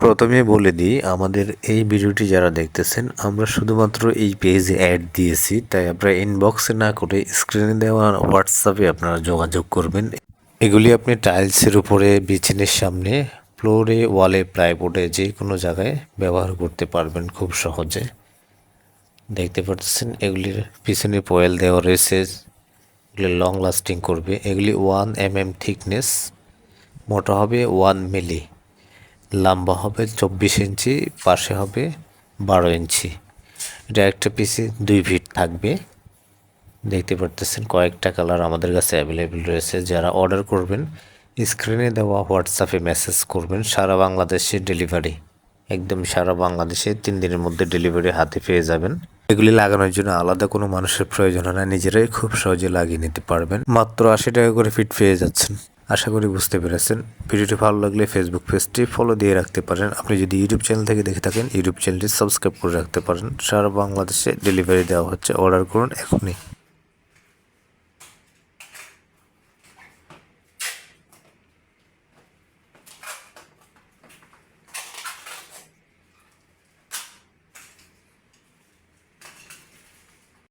প্রথমে বলে দিই, আমাদের এই ভিডিওটি যারা দেখতেছেন আমরা শুধুমাত্র এই পেজে অ্যাড দিয়েছি, তাই আপনারা ইনবক্সে না করে স্ক্রিনে দেওয়া হোয়াটসঅ্যাপে আপনারা যোগাযোগ করবেন। এগুলি আপনি টাইলসের উপরে, বিছানের সামনে, ফ্লোরে, ওয়ালে, প্লাইবোর্ডে যে কোনো জায়গায় ব্যবহার করতে পারবেন খুব সহজে। দেখতে পাচ্ছেন এগুলির পিছনে পয়েল দেওয়া রয়েছে, এগুলি লং লাস্টিং করবে। এগুলি 1 mm থিকনেস, মোটা হবে 1 মিলি, লম্বা হবে 24 ইঞ্চি, পাশে হবে 12 ইঞ্চি। এটা একটা পিসে 2 ফিট থাকবে। দেখতে পারতেছেন কয়েকটা কালার আমাদের কাছে অ্যাভেলেবেল রয়েছে। যারা অর্ডার করবেন স্ক্রিনে দেওয়া হোয়াটসঅ্যাপে মেসেজ করবেন। সারা বাংলাদেশে ডেলিভারি, একদম সারা বাংলাদেশে 3 দিনের মধ্যে ডেলিভারি হাতে পেয়ে যাবেন। এগুলি লাগানোর জন্য আলাদা কোনো মানুষের প্রয়োজন হয় না, নিজেরাই খুব সহজে লাগিয়ে নিতে পারবেন। মাত্র 80 টাকা করে ফিট পেয়ে যাচ্ছেন। আশা করি বুঝতে পেরেছেন। ভিডিওটি ভালো লাগলে ফেসবুক পেজটি ফলো দিয়ে রাখতে পারেন। আপনি যদি ইউটিউব চ্যানেল থেকে দেখে থাকেন ইউটিউব চ্যানেলটি সাবস্ক্রাইব করে রাখতে পারেন। সারা বাংলাদেশে ডেলিভারি দেওয়া হচ্ছে, অর্ডার করুন এখনই।